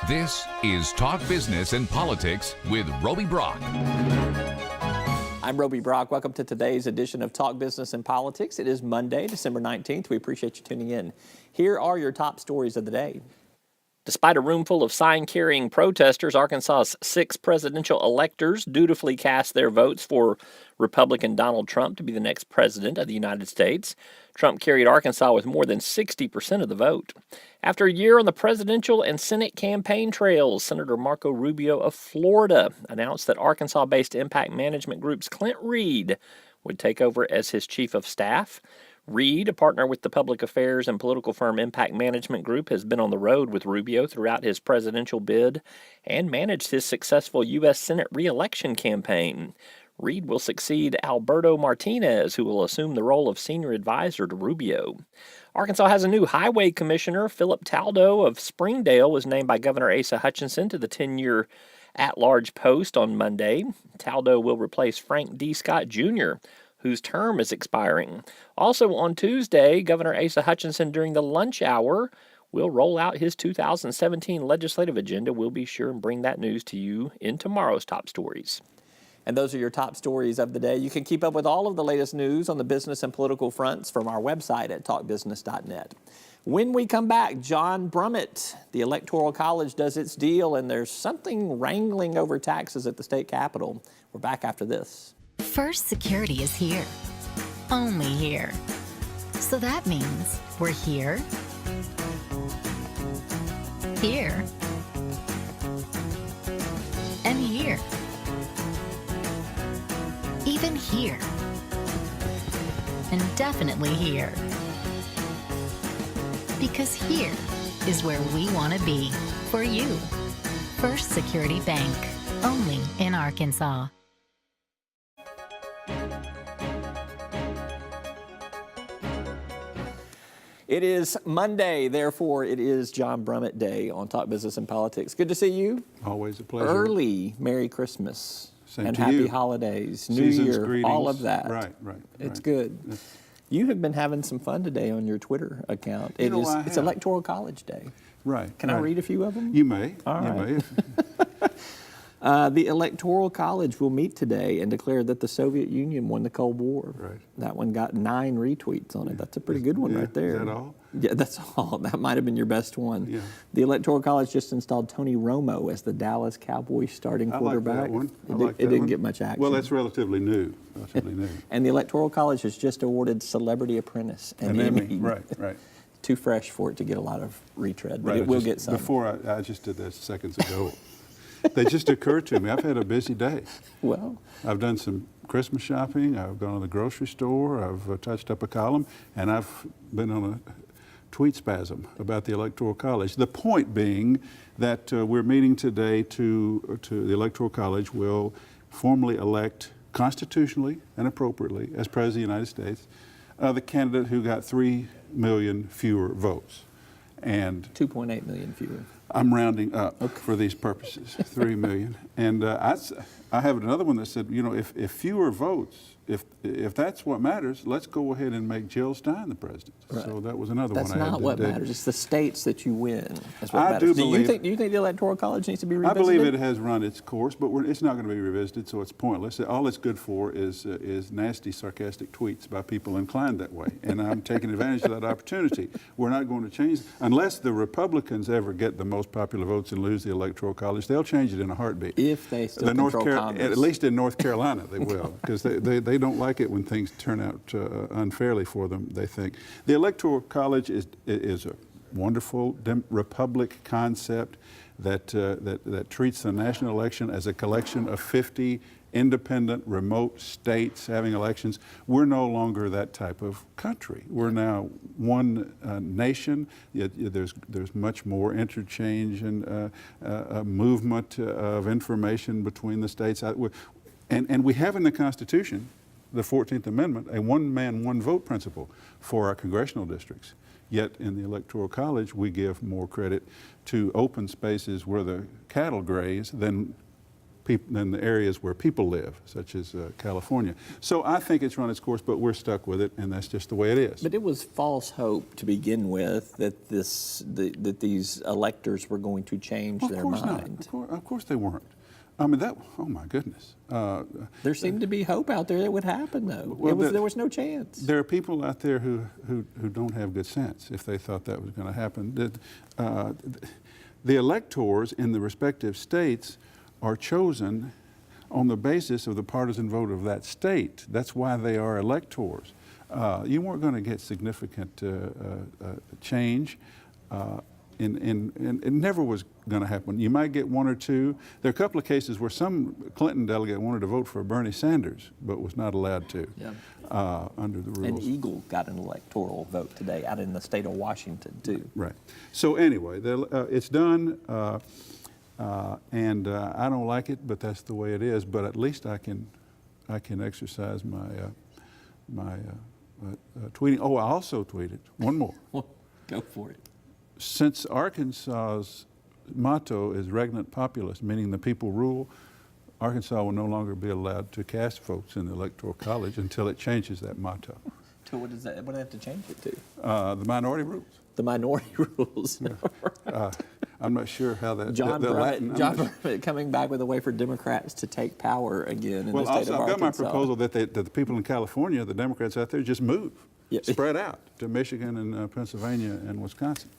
This is Talk Business and Politics with Roby Brock. I'm Roby Brock. Welcome to today's edition of Talk Business and Politics. It is Monday, December 19th. We appreciate you tuning in. Here are your top stories of the day. Despite a room full of sign-carrying protesters, Arkansas's 6 presidential electors dutifully cast their votes for Republican Donald Trump to be the next president of the United States. Trump carried Arkansas with more than 60% of the vote. After a year on the presidential and Senate campaign trails, Senator Marco Rubio of Florida announced that Arkansas-based impact management group's Clint Reed would take over as his chief of staff. Reed, a partner with the public affairs and political firm Impact Management Group, has been on the road with Rubio throughout his presidential bid and managed his successful U.S. Senate re-election campaign. Reed will succeed Alberto Martinez, who will assume the role of senior advisor to Rubio. Arkansas has a new highway commissioner. Philip Taldo of Springdale was named by Governor Asa Hutchinson to the 10-year at-large post on Monday. Taldo will replace Frank D. Scott Jr., whose term is expiring. Also on Tuesday, Governor Asa Hutchinson, during the lunch hour, will roll out his 2017 legislative agenda. We'll be sure and bring that news to you in tomorrow's top stories. And those are your top stories of the day. You can keep up with all of the latest news on the business and political fronts from our website at talkbusiness.net. When we come back, John Brummett, the Electoral College does its deal, and there's something wrangling over taxes at the state capitol. We're back after this. First Security is here. Only here. So that means we're here, here, and here. Even here. And definitely here. Because here is where we want to be for you. First Security Bank. Only in Arkansas. It is Monday, therefore it is John Brummett Day on Talk Business and Politics. Good to see you. Always a pleasure. Early Merry Christmas. Same and to happy you. holidays, New Season's Year, greetings. all of that. Right. It's good. You have been having some fun today on your Twitter account. It's Electoral College Day. Right. Can I read a few of them? You may. All right. You may. The Electoral College will meet today and declare that the Soviet Union won the Cold War. Right. That one got 9 retweets on it. That's a pretty good one right there. Is that all? Yeah, that's all. That might have been your best one. Yeah. The Electoral College just installed Tony Romo as the Dallas Cowboys starting quarterback. I like that one. It didn't get much action. Well, that's relatively new. And the Electoral College has just awarded Celebrity Apprentice an Emmy. Right. Too fresh for it to get a lot of retread, but it will get some. Before I just did that seconds ago. They just occurred to me. I've had a busy day. Well, I've done some Christmas shopping. I've gone to the grocery store. I've touched up a column, and I've been on a tweet spasm about the Electoral College. The point being that we're meeting today to the Electoral College will formally elect constitutionally and appropriately as President of the United States the candidate who got 3 million fewer votes. And 2.8 million fewer. I'm rounding up for these purposes, 3 million. And I have another one that said, you know, if fewer votes, if that's what matters, let's go ahead and make Jill Stein the president. Right. So that was another one I had That's not what today. matters. It's the states that you win. That's what I matters. do believe. Do you think the Electoral College needs to be revisited? I believe it has run its course, but it's not going to be revisited, so it's pointless. All it's good for is nasty, sarcastic tweets by people inclined that way, and I'm taking advantage of that opportunity. We're not going to change unless the Republicans ever get the most popular votes and lose the Electoral College. They'll change it in a heartbeat. If they still control Congress. At least in North Carolina, they will, because they don't like it when things turn out unfairly for them, they think. The Electoral College is a wonderful republic concept that treats the national election as a collection of 50 independent, remote states having elections. We're no longer that type of country. We're now one nation. There's much more interchange and movement of information between the states. And we have in the Constitution, the 14th Amendment, a one-man, one-vote principle for our congressional districts. Yet in the Electoral College, we give more credit to open spaces where the cattle graze than than the areas where people live, such as California. So I think it's run its course, but we're stuck with it, and that's just the way it is. But it was false hope to begin with that that these electors were going to change their mind. Of course they weren't. I mean, oh my goodness. There seemed to be hope out there that would happen, though. Well, there was no chance. There are people out there who don't have good sense if they thought that was going to happen. The electors in the respective states are chosen on the basis of the partisan vote of that state. That's why they are electors. You weren't going to get significant change. It never was going to happen. You might get one or two. There are a couple of cases where some Clinton delegate wanted to vote for Bernie Sanders, but was not allowed to under the rules. And Eagle got an electoral vote today out in the state of Washington, too. Right. So anyway, it's done, and I don't like it, but that's the way it is. But at least I can exercise my tweeting. Oh, I also tweeted one more. Go for it. Since Arkansas's motto is regnant populist, meaning the people rule, Arkansas will no longer be allowed to cast votes in the Electoral College until it changes that motto. So what does that? What do they have to change it to? The minority rules. The minority rules. I'm not sure how that. John Brummett coming back with a way for Democrats to take power again in the state of Arkansas. I've got my proposal that the people in California, the Democrats out there, just move, spread out to Michigan and Pennsylvania and Wisconsin.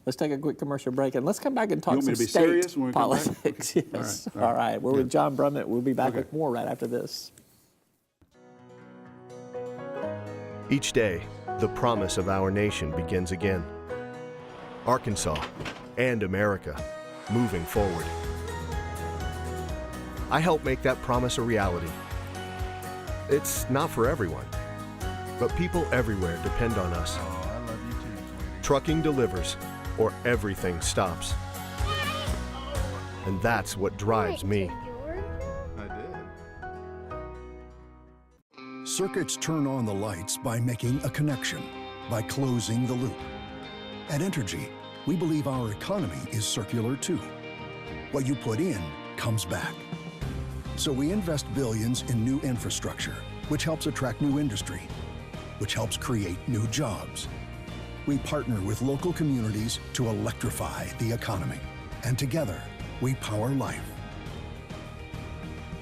Let's take a quick commercial break, and let's come back and talk some state politics. Yes. All right. We're with John Brummett. We'll be back with more right after this. Each day, the promise of our nation begins again. Arkansas and America, moving forward. I help make that promise a reality. It's not for everyone, but people everywhere depend on us. Oh, I love you too. Trucking delivers, or everything stops. And that's what drives me. I did. Circuits turn on the lights by making a connection, by closing the loop. At Entergy, we believe our economy is circular too. What you put in comes back. So we invest billions in new infrastructure, which helps attract new industry, which helps create new jobs. We partner with local communities to electrify the economy. And together, we power life.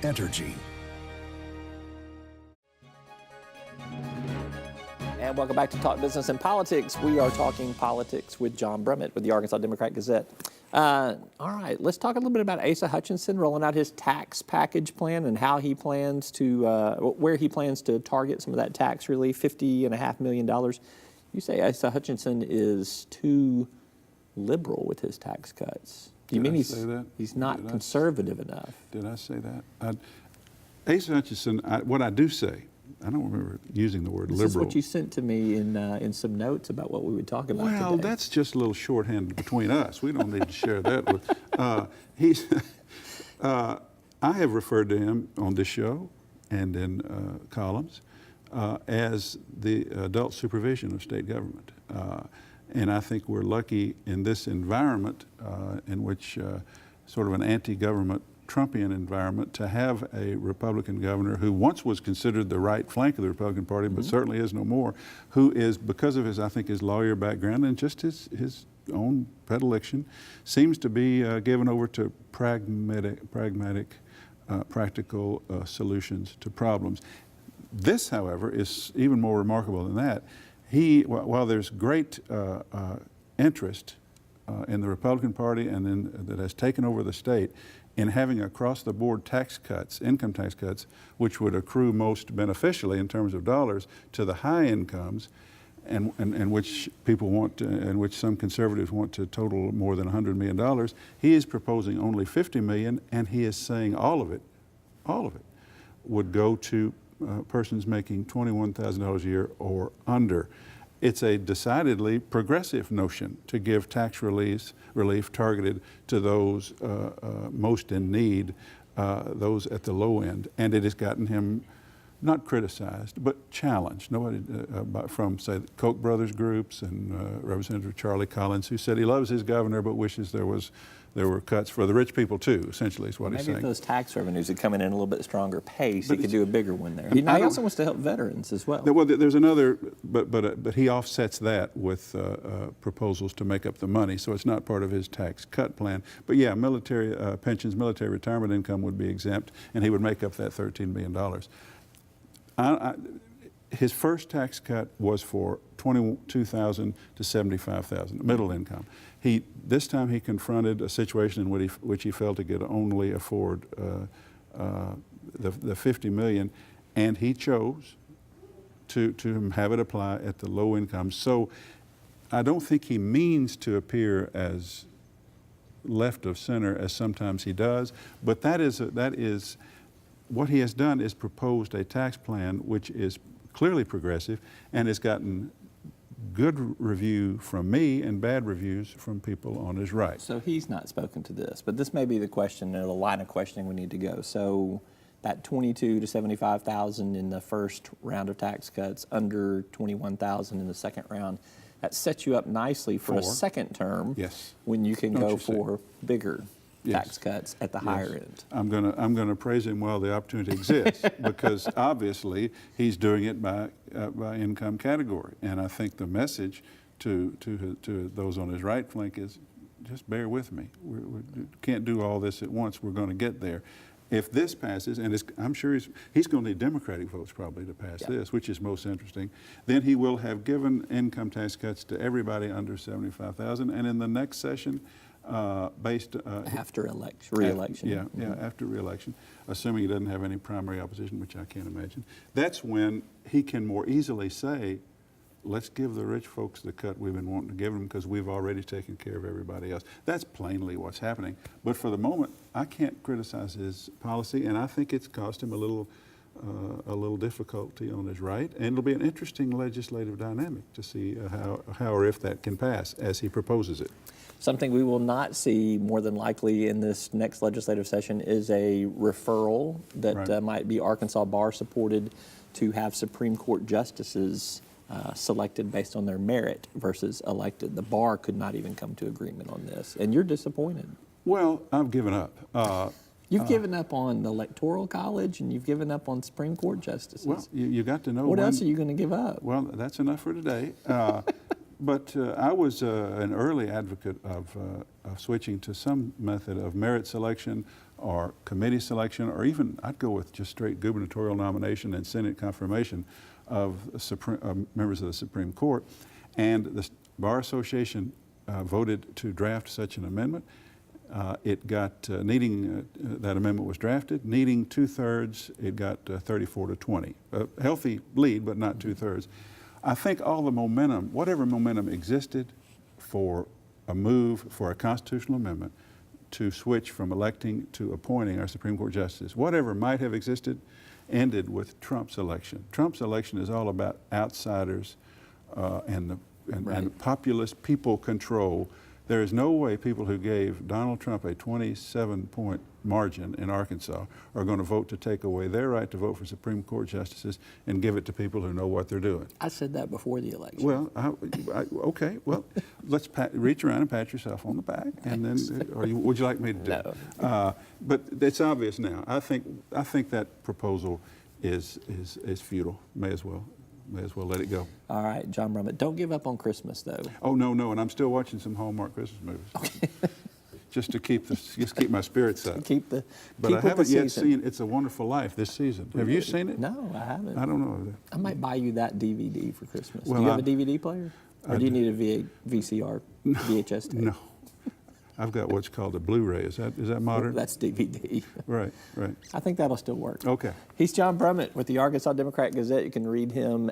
Entergy. And welcome back to Talk Business and Politics. We are talking politics with John Brummett with the Arkansas Democrat-Gazette. All right, let's talk a little bit about Asa Hutchinson rolling out his tax package plan and how he plans to, where he plans to target some of that tax relief, $50.5 million. You say Asa Hutchinson is too liberal with his tax cuts. You mean he's not conservative enough? Did I say that? Asa Hutchinson, what I do say, I don't remember using the word liberal. This is what you sent to me in some notes about what we would talk about today. Well, that's just a little shorthand between us. We don't need to share that with. I have referred to him on this show and in columns as the adult supervision of state government. And I think we're lucky in this environment in which sort of an anti-government Trumpian environment to have a Republican governor who once was considered the right flank of the Republican Party, but certainly is no more, who is, because of his, I think, his lawyer background and just his own predilection, seems to be given over to pragmatic, practical solutions to problems. This, however, is even more remarkable than that. While there's great interest in the Republican Party and that has taken over the state in having across-the-board tax cuts, income tax cuts, which would accrue most beneficially in terms of dollars to the high incomes, and which people want to, and which some conservatives want to total more than $100 million. He is proposing only $50 million, and he is saying all of it would go to persons making $21,000 a year or under. It's a decidedly progressive notion to give tax relief targeted to those most in need, those at the low end. And it has gotten him not criticized, but challenged. Nobody from, say, the Koch brothers groups and Representative Charlie Collins, who said he loves his governor but wishes there were cuts for the rich people too, essentially is what he's saying. Maybe if those tax revenues had come in a little bit stronger pace, he could do a bigger one there. He also wants to help veterans as well. Well, there's another, but he offsets that with proposals to make up the money, so it's not part of his tax cut plan. But yeah, military pensions, military retirement income would be exempt, and he would make up that $13 million. His first tax cut was for $22,000 to $75,000, middle income. This time he confronted a situation in which he felt he could only afford the $50 million, and he chose to have it apply at the low income. So I don't think he means to appear as left of center as sometimes he does, but that is what he has done is proposed a tax plan which is clearly progressive and has gotten good review from me and bad reviews from people on his right. So he's not spoken to this, but this may be the question, or the line of questioning we need to go. So that $22,000 to $75,000 in the first round of tax cuts, under $21,000 in the second round, that sets you up nicely for a second term. Yes. When you can go for bigger tax cuts at the higher end. I'm gonna praise him while the opportunity exists, because obviously he's doing it by income category, and I think the message to those on his right flank is, just bear with me. We can't do all this at once. We're going to get there. If this passes, and I'm sure he's going to need Democratic votes probably to pass this, which is most interesting, then he will have given income tax cuts to everybody under $75,000, and in the next session, after re-election. After re-election, assuming he doesn't have any primary opposition, which I can't imagine. That's when he can more easily say, let's give the rich folks the cut we've been wanting to give them because we've already taken care of everybody else. That's plainly what's happening. But for the moment, I can't criticize his policy, and I think it's cost him a little difficulty on his right, and it'll be an interesting legislative dynamic to see how or if that can pass as he proposes it. Something we will not see more than likely in this next legislative session is a referral that might be Arkansas Bar supported to have Supreme Court justices selected based on their merit versus elected. The bar could not even come to agreement on this, and you're disappointed. Well, I've given up. You've given up on the Electoral College, and you've given up on Supreme Court justices. Well, you got to know what else are you going to give up? Well, that's enough for today. But I was an early advocate of switching to some method of merit selection or committee selection, or even I'd go with just straight gubernatorial nomination and Senate confirmation of members of the Supreme Court. And the Bar Association voted to draft such an amendment. It got, that amendment was drafted, needing 2/3, it got 34 to 20. A healthy lead, but not 2/3. I think all the momentum, whatever momentum existed for a move for a constitutional amendment to switch from electing to appointing our Supreme Court justices, whatever might have existed, ended with Trump's election. Trump's election is all about outsiders and populist people control. There is no way people who gave Donald Trump a 27-point margin in Arkansas are going to vote to take away their right to vote for Supreme Court justices and give it to people who know what they're doing. I said that before the election. Well, okay. Well, let's reach around and pat yourself on the back, and then, or would you like me to do it? No. But it's obvious now. I think that proposal is futile. May as well let it go. All right, John Brummett, don't give up on Christmas, though. Oh, no, and I'm still watching some Hallmark Christmas movies. Okay. just to keep my spirits up. But I haven't yet seen It's a Wonderful Life this season. Have you seen it? No, I haven't. I don't know. I might buy you that DVD for Christmas. Do you have a DVD player? Or do you need a VCR, VHS tape? No. I've got what's called a Blu-ray. Is that modern? That's DVD. Right. I think that'll still work. Okay. He's John Brummett with the Arkansas Democrat-Gazette. You can read him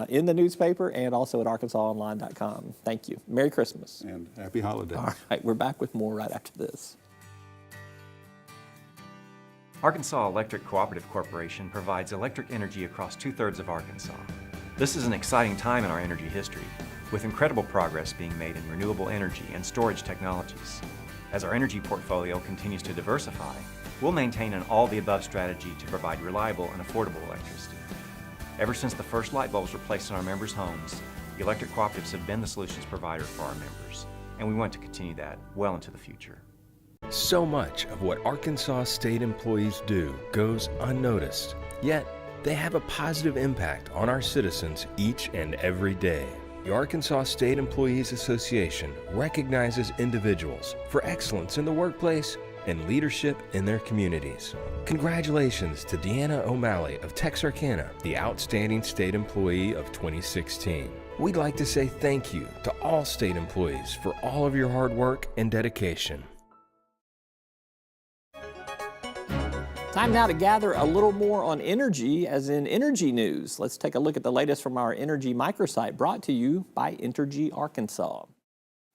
in the newspaper and also at arkansasonline.com. Thank you. Merry Christmas. And happy holidays. All right, we're back with more right after this. Arkansas Electric Cooperative Corporation provides electric energy across 2/3 of Arkansas. This is an exciting time in our energy history, with incredible progress being made in renewable energy and storage technologies. As our energy portfolio continues to diversify, we'll maintain an all-the-above strategy to provide reliable and affordable electricity. Ever since the first light bulbs were placed in our members' homes, the electric cooperatives have been the solutions provider for our members, and we want to continue that well into the future. So much of what Arkansas state employees do goes unnoticed, yet they have a positive impact on our citizens each and every day. The Arkansas State Employees Association recognizes individuals for excellence in the workplace and leadership in their communities. Congratulations to Deanna O'Malley of Texarkana, the Outstanding State Employee of 2016. We'd like to say thank you to all state employees for all of your hard work and dedication. Time now to gather a little more on energy, as in energy news. Let's take a look at the latest from our energy microsite, brought to you by Entergy Arkansas.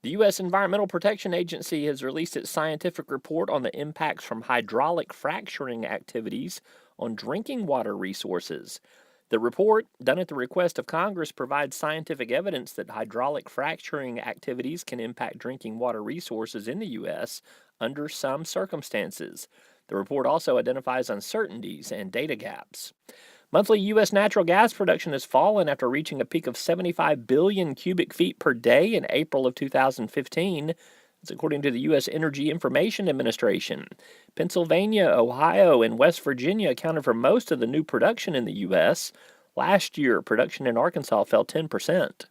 The U.S. Environmental Protection Agency has released its scientific report on the impacts from hydraulic fracturing activities on drinking water resources. The report, done at the request of Congress, provides scientific evidence that hydraulic fracturing activities can impact drinking water resources in the U.S. under some circumstances. The report also identifies uncertainties and data gaps. Monthly U.S. natural gas production has fallen after reaching a peak of 75 billion cubic feet per day in April of 2015. That's according to the U.S. Energy Information Administration. Pennsylvania, Ohio, and West Virginia accounted for most of the new production in the U.S. Last year, production in Arkansas fell 10%.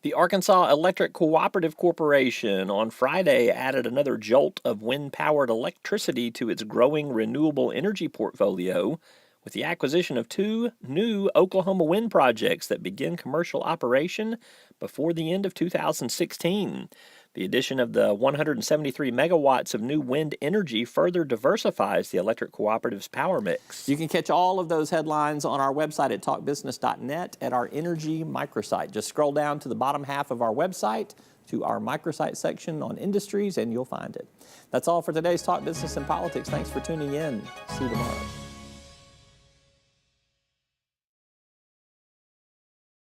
The Arkansas Electric Cooperative Corporation on Friday added another jolt of wind-powered electricity to its growing renewable energy portfolio with the acquisition of 2 new Oklahoma wind projects that begin commercial operation before the end of 2016. The addition of the 173 megawatts of new wind energy further diversifies the electric cooperative's power mix. You can catch all of those headlines on our website at talkbusiness.net at our energy microsite. Just scroll down to the bottom half of our website to our microsite section on industries and you'll find it. That's all for today's Talk Business and Politics. Thanks for tuning in. See you tomorrow.